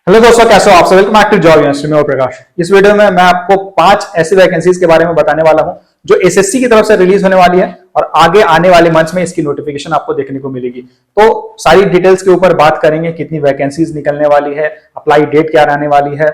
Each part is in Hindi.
हेलो दोस्तों, कैसे हो आप सब। Welcome back to job university में प्रकाश। इस वीडियो में मैं आपको 5 ऐसी वैकेंसीज के बारे में बताने वाला हूं जो एसएससी की तरफ से रिलीज होने वाली है और आगे आने वाले मंथ्स में इसकी नोटिफिकेशन आपको देखने को मिलेगी। तो सारी डिटेल्स के ऊपर बात करेंगे, कितनी वैकेंसीज निकलने वाली है, अप्लाई डेट क्या रहने वाली है,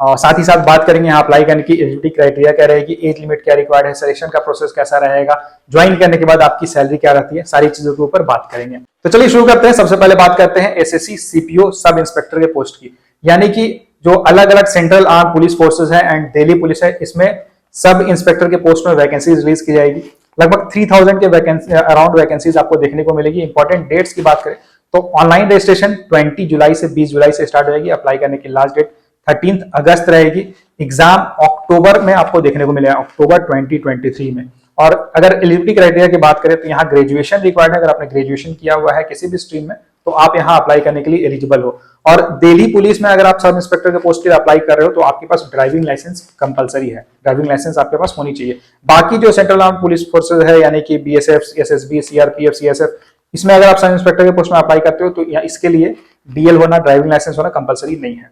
और साथ ही साथ बात करेंगे यहाँ अप्लाई करने की एलिजिबिलिटी क्राइटेरिया क्या रहेगी, एज लिमिट क्या रिक्वायर्ड है, सिलेक्शन का प्रोसेस कैसा रहेगा, ज्वाइन करने के बाद आपकी सैलरी क्या रहती है, सारी चीजों के ऊपर बात करेंगे। तो चलिए शुरू करते हैं। सबसे पहले बात करते हैं एसएससी सीपीओ सब इंस्पेक्टर के पोस्ट की, यानी कि जो अलग अलग सेंट्रल आर्म पुलिस फोर्सेज है एंड दिल्ली पुलिस है, इसमें सब इंस्पेक्टर के पोस्ट में वैकेंसी रिलीज की जाएगी। लगभग 3000 के अराउंड वैकेंसीज आपको देखने को मिलेगी। इंपॉर्टेंट डेट्स की बात करें तो ऑनलाइन रजिस्ट्रेशन 20 जुलाई से 20 जुलाई से स्टार्ट हो जाएगी। अप्लाई करने की लास्ट डेट 13 अगस्त रहेगी। एग्जाम अक्टूबर में आपको देखने को मिलेगा, अक्टूबर 2023 में। और अगर एलिजिबिलिटी क्राइटेरिया की बात करें तो यहाँ ग्रेजुएशन रिक्वायर्ड है। अगर आपने ग्रेजुएशन किया हुआ है किसी भी स्ट्रीम में तो आप यहाँ अप्लाई करने के लिए एलिजिबल हो। और दिल्ली पुलिस में अगर आप सब इंस्पेक्टर के पोस्ट के लिए अप्लाई कर रहे हो तो आपके पास ड्राइविंग लाइसेंस कंपलसरी है, ड्राइविंग लाइसेंस आपके पास होनी चाहिए। बाकी जो सेंट्रल आर्म पुलिस फोर्सेज है यानी कि बीएसएफ, एसएसबी, सीआरपीएफ, सीएसएफ, इसमें अगर आप सब इंस्पेक्टर के पोस्ट में अप्लाई करते हो तो इसके लिए डीएल होना, ड्राइविंग लाइसेंस होना कंपलसरी नहीं है।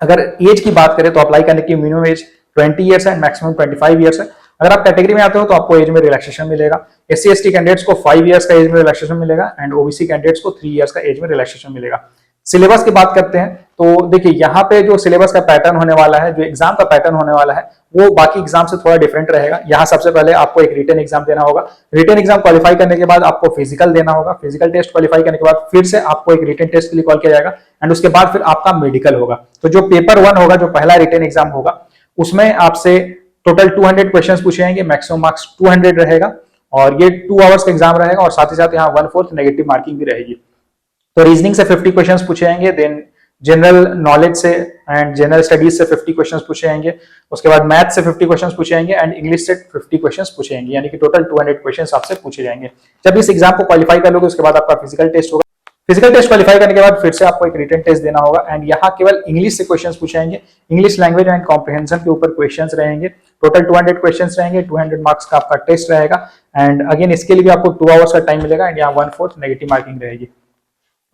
अगर एज की बात करें तो अप्लाई करने की मिनिमम एज 20 ईयर्स है, मैक्सिमम 25 ईयर्स है। अगर आप कैटेगरी में आते हो तो आपको एज में रिलैक्सेशन मिलेगा। एससी एसटी कैंडिडेट्स को 5 ईयर्स का एज में रिलैक्सेशन मिलेगा एंड ओबीसी कैंडिडेट्स को 3 ईयर्स का एज में रिलैक्सेशन मिलेगा। सिलेबस की बात करते हैं तो देखिए यहाँ पे जो सिलेबस का पैटर्न होने वाला है, जो एग्जाम का पैटर्न होने वाला है, वो बाकी एग्जाम से थोड़ा डिफरेंट रहेगा। यहाँ सबसे पहले आपको एक रिटन एग्जाम देना होगा। रिटन एग्जाम क्वालिफाई करने के बाद आपको फिजिकल देना होगा। फिजिकल टेस्ट क्वालिफाई करने के बाद फिर से आपको एक रिटन टेस्ट के लिए कॉल किया जाएगा एंड उसके बाद फिर आपका मेडिकल होगा। तो जो पेपर 1 होगा, जो पहला रिटन एग्जाम होगा, उसमें आपसे टोटल 200 क्वेश्चंस पूछे जाएंगे। मैक्सिमम मार्क्स 200 रहेगा और ये 2 आवर्स का एग्जाम रहेगा और साथ ही साथ यहाँ 1/4 नेगेटिव मार्किंग भी रहेगी। तो रीजनिंग से 50 क्वेश्चंस पूछे जाएंगे, देन जनरल नॉलेज से एंड जनरल स्टडीज से 50 क्वेश्चंस पूछे जाएंगे। उसके बाद मैथ से 50 क्वेश्चंस पूछे जाएंगे एंड इंग्लिश से 50 क्वेश्चंस पूछे जाएंगे, यानी कि टोटल 200 क्वेश्चंस आपसे पूछे जाएंगे। जब इस एग्जाम को क्वालिफाई कर लोगे उसके बाद आपका फिजिकल टेस्ट होगा। फिजिकल टेस्ट क्वालिफाई करने के बाद फिर से आपको एक रिटन टेस्ट देना होगा एंड यहाँ केवल इंग्लिश से क्वेश्चंस पूछे जाएंगे। इंग्लिश लैंग्वेज एंड कॉम्प्रिहेंशन के ऊपर क्वेश्चंस रहेंगे। टोटल 200 क्वेश्चंस रहेंगे, 200 मार्क्स का आपका टेस्ट रहेगा एंड अगेन इसके लिए भी आपको 2 आवर्स का टाइम मिलेगा एंड यहाँ 1/4 नेगेटिव मार्किंग रहेगी।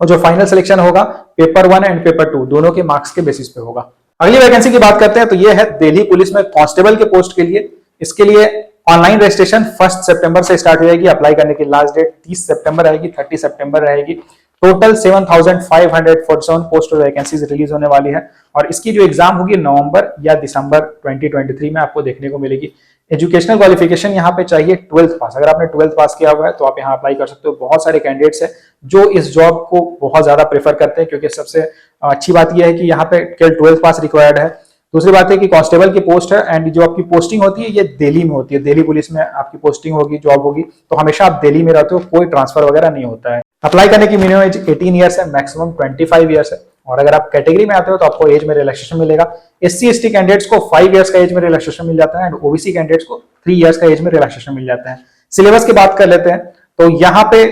और जो फाइनल सिलेक्शन होगा पेपर 1 एंड पेपर 2 दोनों के मार्क्स के बेसिस पे होगा। अगली वैकेंसी की बात करते हैं तो ये है दिल्ली पुलिस में कांस्टेबल के पोस्ट के लिए। इसके लिए ऑनलाइन रजिस्ट्रेशन 1 सितंबर से स्टार्ट हो जाएगी। अप्लाई करने की लास्ट डेट 30 सितंबर रहेगी, 30 सितंबर रहेगी। टोटल 7547 पोस्ट वैकेंसीज रिलीज होने वाली है और इसकी जो एग्जाम होगी नवंबर या दिसंबर 2023 में आपको देखने को मिलेगी। एजुकेशनल क्वालिफिकेशन यहाँ पे चाहिए 12th पास। अगर आपने 12th पास किया हुआ है तो आप यहाँ अप्लाई कर सकते हो। बहुत सारे कैंडिडेट्स हैं जो इस जॉब को बहुत ज्यादा प्रेफर करते हैं क्योंकि सबसे अच्छी बात यह है कि यहाँ पे केवल 12th पास रिक्वायर्ड है। दूसरी बात है कि कांस्टेबल की पोस्ट है एंड जो आपकी पोस्टिंग होती है ये दिल्ली में होती है। दिल्ली पुलिस में आपकी पोस्टिंग होगी, जॉब होगी, तो हमेशा आप दिल्ली में रहते हो, कोई ट्रांसफर वगैरह नहीं होता है। अप्लाई करने की मिनिमम एज 18 ईयर्स है, मैक्सिमम 25 ईयर्स है। और अगर आप कैटेगरी में आते हो तो आपको एज में रिलैक्सेशन मिलेगा। एससी एसटी कैंडिडेट्स को 5 ईयर्स का एज में रिलैक्सेशन मिल जाता है एंड ओबीसी कैंडिडेट्स को 3 ईयर्स का एज में रिलैक्सेशन मिल जाता है। सिलेबस की बात कर लेते हैं तो यहाँ पे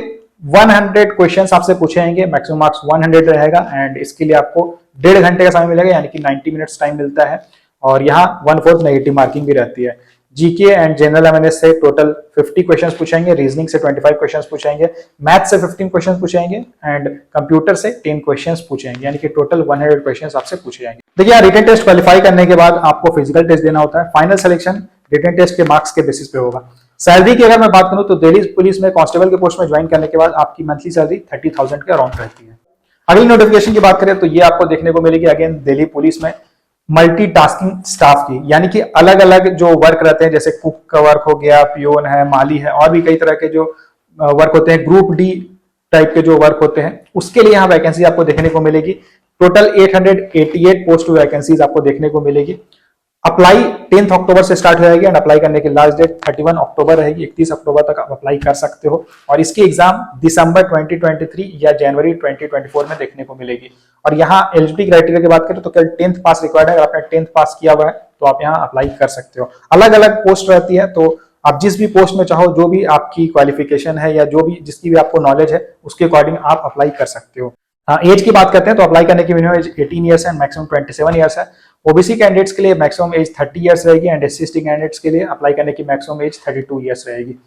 100 क्वेश्चंस आपसे पूछे जाएंगे, मैक्सिमम मार्क्स 100 रहेगा एंड इसके लिए आपको 1.5 घंटे का समय मिलेगा, यानी कि 90 मिनट्स टाइम मिलता है और यहाँ 1/4 नेगेटिव मार्किंग भी रहती है। जीके एंड जनरल अवेयरनेस से टोटल 50 क्वेश्चंस पूछेंगे, रीजनिंग से 25 क्वेश्चंस पूछेंगे, मैथ से 15 क्वेश्चंस पूछेंगे एंड कंप्यूटर से 10 क्वेश्चंस पूछेंगे, यानी कि टोटल 100 क्वेश्चंस आपसे पूछे जाएंगे। देखिए यहाँ रिटन टेस्ट क्वालिफाई करने के बाद आपको फिजिकल टेस्ट देना होता है। फाइनल सिलेक्शन रिटन टेस्ट के मार्क्स के बेसिस पे होगा। सैलरी की अगर मैं बात करूं तो दिल्ली पुलिस में कांस्टेबल के पोस्ट में ज्वाइन करने के बाद आपकी मंथली सैलरी 30,000 के अराउंड रहती है। अगली नोटिफिकेशन की बात करें तो ये आपको देखने को मिलेगी अगेन दिल्ली पुलिस में मल्टीटास्किंग स्टाफ की, यानी कि अलग अलग जो वर्क रहते हैं, जैसे कुक का वर्क हो गया, पियोन है, माली है, और भी कई तरह के जो वर्क होते हैं, ग्रुप डी टाइप के जो वर्क होते हैं, उसके लिए यहाँ वैकेंसी आपको देखने को मिलेगी। टोटल 888 पोस्ट वैकेंसीज आपको देखने को मिलेगी। अप्लाई 10 अक्टूबर से स्टार्ट हो जाएगी एंड अप्लाई करने की लास्ट डेट 31 अक्टूबर रहेगी। 31 अक्टूबर तक आप अप्लाई कर सकते हो और इसकी एग्जाम दिसंबर 2023 या जनवरी 2024 में देखने को मिलेगी। और यहाँ एलिजिबिलिटी क्राइटेरिया की बात करें तो केवल 10th पास रिक्वायर्ड है। अगर आपने 10th पास किया हुआ है तो आप यहाँ अप्लाई कर सकते हो। अलग अलग पोस्ट रहती है, तो आप जिस भी पोस्ट में चाहो, जो भी आपकी क्वालिफिकेशन है या जो भी जिसकी भी आपको नॉलेज है, उसके अकॉर्डिंग आप अप्लाई कर सकते हो। एज की बात करते हैं तो अप्लाई करने की मिनिमम एज 18 ईयर्स है, मैक्सिमम 27 ईयर्स है। ओबीसी कैंडिडेट्स के लिए मैक्सिमम एज 30 ईयर्स रहेगी एंड एससी एसटी कैंडिडेट्स के लिए अप्लाई करने की मैक्सिमम एज 32 ईयर्स रहेगी।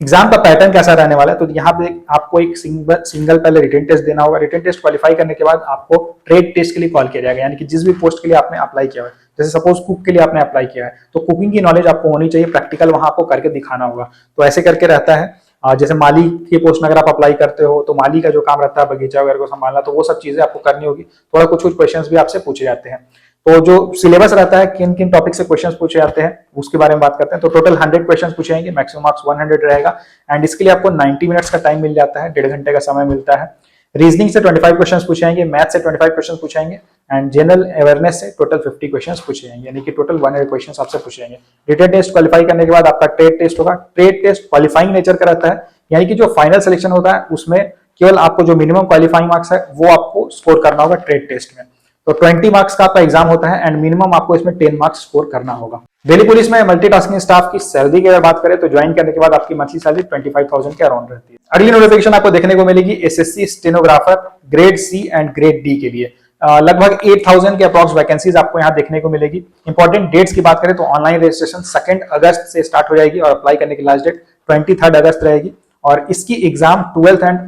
एग्जाम का पैटर्न कैसा रहने वाला है, तो यहाँ पे आपको एक सिंगल पहले रिटन टेस्ट देना होगा। रिटन टेस्ट क्वालिफाई करने के बाद आपको ट्रेड टेस्ट के लिए कॉल किया जाएगा, यानी कि जिस भी पोस्ट के लिए आपने अप्लाई किया है, जैसे सपोज कुक के लिए आपने अप्लाई किया है तो कुकिंग की नॉलेज आपको होनी चाहिए, प्रैक्टिकल वहां आपको करके दिखाना होगा। तो ऐसे करके रहता है। जैसे माली की पोस्ट में अगर आप अप्लाई करते हो तो माली का जो काम रहता है बगीचा वगैरह को संभालना, तो वो सब चीजें आपको करनी होगी। थोड़ा कुछ कुछ क्वेश्चन भी आपसे पूछे जाते हैं। तो जो सिलेबस रहता है, किन किन टॉपिक से क्वेश्चंस पूछे जाते हैं उसके बारे में बात करते हैं। तो टोटल 100 क्वेश्चंस पूछे जाएंगे, मैक्सिमम मार्क्स 100 रहेगा। एंड इसके लिए आपको 90 मिनट्स का टाइम मिल जाता है, 1.5 घंटे का समय मिलता है। रीजनिंग से 25 क्वेश्चंस पूछे जाएंगे, मैथ से 25 क्वेश्चंस पूछे जाएंगे एंड जनरल अवेयरनेस से टोटल 50 क्वेश्चंस पूछे जाएंगे, यानी कि टोटल 100 क्वेश्चंस आपसे पूछे जाएंगे। रिटन टेस्ट क्वालिफाई करने के बाद आपका ट्रेड टेस्ट होगा। ट्रेड टेस्ट क्वालिफाइंग नेचर का रहता है, यानी कि जो फाइनल सिलेक्शन होता है उसमें केवल आपको जो मिनिमम क्वालिफाइंग मार्क्स है वो आपको स्कोर करना होगा ट्रेड टेस्ट में। तो 20 मार्क्स का आपका एग्जाम होता है एंड मिनिमम आपको इसमें 10 मार्क्स स्कोर करना होगा। दिल्ली पुलिस में मल्टीटास्किंग स्टाफ की सैलरी की अगर बात करें तो ज्वाइन करने के बाद आपकी मंथली सैलरी 25,000 के अराउंड रहती है। अगली नोटिफिकेशन आपको देखने को मिलेगी SSC stenographer grade C and grade D के लिए। लगभग 8,000 के अप्रॉक्स वैकेंसीज आपको यहाँ देखने को मिलेगी। इंपॉर्टेंट डेट्स की बात करें तो ऑनलाइन रजिस्ट्रेशन 2 अगस्त से स्टार्ट हो जाएगी और अप्लाई करने की लास्ट डेट 23 अगस्त रहेगी और इसकी एग्जाम 12 एंड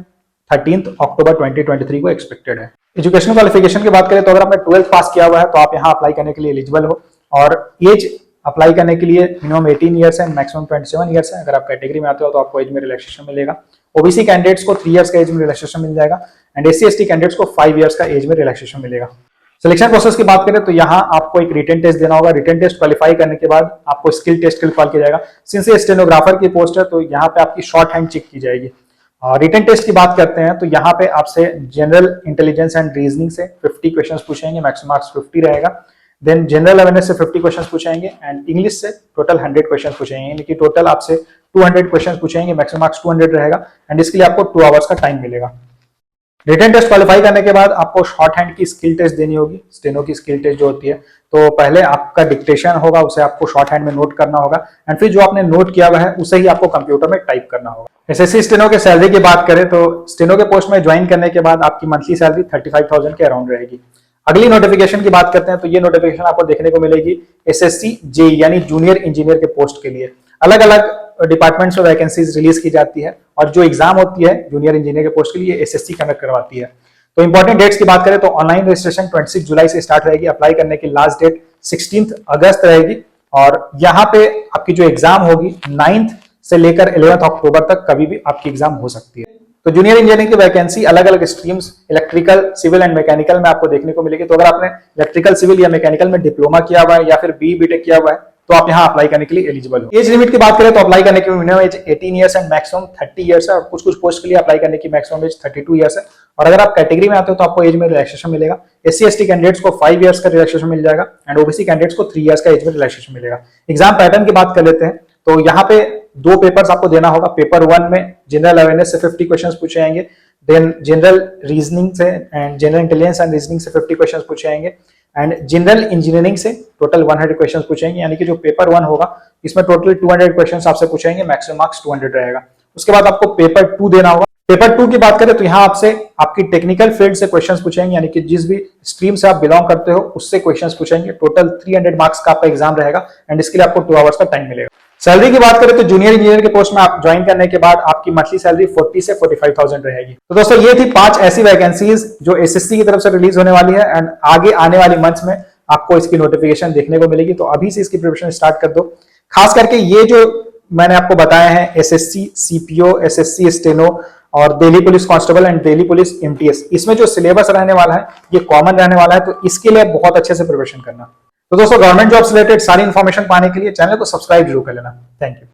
13 अक्टूबर 2023 को एक्सपेक्टेड है। एजुकेशन क्वालिफिकेशन की बात करें तो अगर आपने 12th पास किया हुआ है तो आप यहाँ अप्लाई करने के लिए एलिजिबल हो और एज अप्लाई करने के लिए मिनिमम 18 ईयर्स है, मैक्सिमम 27 ईयर्स है। अगर आप कैटेगरी में आते हो तो आपको एज में रिलैक्सेशन मिलेगा। ओबीसी कैंडिडेट्स को 3 इयर्स का एज में रिलैक्सेशन मिल जाएगा एंड एससी एसटी कैंडिडेट्स को 5 इयर्स का एज में रिलैक्सेशन मिलेगा। सिलेक्शन प्रोसेस की बात करें तो यहाँ आपको एक रिटन टेस्ट देना होगा। रिटन टेस्ट क्वालिफाई करने के बाद आपको स्किल टेस्ट के लिए कॉल किया जाएगा। सिंस ये स्टेनोग्राफर की पोस्ट है तो यहाँ पे आपकी शॉर्ट हैंड चेक की जाएगी। रिटन टेस्ट की बात करते हैं तो यहाँ पे आपसे जनरल इंटेलिजेंस एंड रीजनिंग से 50 क्वेश्चंस पूछेंगे, मैक्सिमम मार्क्स 50 रहेगा। देन जनरल अवेयरनेस से 50 क्वेश्चंस पूछेंगे एंड इंग्लिश से टोटल 100 क्वेश्चंस पूछेंगे, यानी कि टोटल आपसे 200 क्वेश्चंस पूछेंगे, मैक्सिमम मार्क्स 200 रहेगा एंड इसके लिए आपको 2 आवर्स का टाइम मिलेगा। रिटन टेस्ट क्वालिफाई करने के बाद आपको शॉर्ट हैंड की स्किल टेस्ट देनी होगी। स्टेनो की स्किल टेस्ट जो होती है तो पहले आपका डिक्टेशन होगा, उसे आपको शॉर्ट हैंड में नोट करना होगा एंड फिर जो आपने नोट किया हुआ है उसे ही आपको कंप्यूटर में टाइप करना होगा। एसएससी स्टेनो के सैलरी की बात करें तो स्टेनो के पोस्ट में ज्वाइन करने के बाद आपकी मंथली सैलरी 35,000 के अराउंड रहेगी। अगली नोटिफिकेशन की बात करते हैं तो ये नोटिफिकेशन आपको देखने को मिलेगी एसएससी जेई यानी जूनियर इंजीनियर के पोस्ट के लिए। अलग अलग डिपार्टमेंट्स में वैकेंसीज रिलीज की जाती है और जो एग्जाम होती है जूनियर इंजीनियर के पोस्ट के लिए एसएससी कंडक्ट करवाती है। तो इंपॉर्टेंट डेट्स की बात करें तो ऑनलाइन रजिस्ट्रेशन 26 जुलाई से स्टार्ट रहेगी। अप्लाई करने की लास्ट डेट 16 अगस्त रहेगी और यहाँ पे आपकी जो एग्जाम होगी 9th से लेकर 11th अक्टूबर तक कभी भी आपकी एग्जाम हो सकती है। तो जूनियर इंजीनियरिंग की वैकेंसी अलग अलग streams electrical, civil and mechanical में आपको देखने को मिलेगी। तो अगर आपने इलेक्ट्रिकल, सिविल या मैकेनिकल में डिप्लोमा किया हुआ है या फिर बीटेक किया हुआ है तो आप यहाँ अप्लाई करने के लिए एलिजिबल हो। एज लिमिट की बात करें तो अप्लाई करने की minimum age 18 years and maximum 30 years है और कुछ कुछ पोस्ट के लिए अप्लाई करने की मैक्सिमम एज 32 ईयर्स है। और अगर आप कैटेगरी में आते हो तो आपको एज में रिलैक्सेशन मिलेगा। एससी एसटी कैंडिडेट्स को 5 इयर्स का रिलैक्सेशन मिल जाएगा एंड ओबीसी कैंडिडेट्स को 3 इयर्स का एज में रिलैक्सेशन मिलेगा। एग्जाम पैटर्न की बात कर लेते हैं तो यहाँ पे 2 पेपर्स आपको देना होगा। पेपर 1 में जनरल अवेयरनेस से 50 क्वेश्चंस पूछे जाएंगे, देन जनरल रीजनिंग से and general intelligence and reasoning से 50 क्वेश्चंस पूछे जाएंगे एंड जनरल इंजीनियरिंग से टोटल 100 क्वेश्चंस पूछेंगे, यानी कि जो पेपर 1 होगा इसमें टोटल 200 क्वेश्चंस आपसे पूछेंगे, मैक्सिमम मार्क्स 200 रहेगा। उसके बाद आपको पेपर 2 देना होगा। पेपर 2 की बात करें तो यहाँ आपसे आपकी टेक्निकल फील्ड से क्वेश्चंस पूछेंगे, यानी कि जिस भी स्ट्रीम से आप बिलोंग करते हो उससे क्वेश्चंस पूछेंगे। टोटल 300 मार्क्स का आपका एग्जाम रहेगा एंड इसके लिए आपको 2 आवर्स का टाइम मिलेगा। सैलरी की बात करें तो जूनियर इंजीनियर के पोस्ट में आप ज्वाइन करने के बाद आपकी मंथली सैलरी 40 से 45,000 रहेगी। तो दोस्तों ये थी 5 ऐसी वैकेंसीज जो एसएससी की तरफ से रिलीज होने वाली है एंड आगे आने वाली मंथ्स में आपको इसकी नोटिफिकेशन देखने को मिलेगी। तो अभी से इसकी प्रिपरेशन स्टार्ट कर दो। खास करके ये जो मैंने आपको बताया है एसएससी सीपीओ, एसएससी स्टेनो और Delhi police constable and Delhi police MTS, इसमें जो सिलेबस रहने वाला है ये कॉमन रहने वाला है, तो इसके लिए बहुत अच्छे से प्रिपरेशन करना। तो दोस्तों गवर्नमेंट जॉब से रिलेटेड सारी इंफॉर्मेशन पाने के लिए चैनल को सब्सक्राइब जरूर कर लेना। Thank you.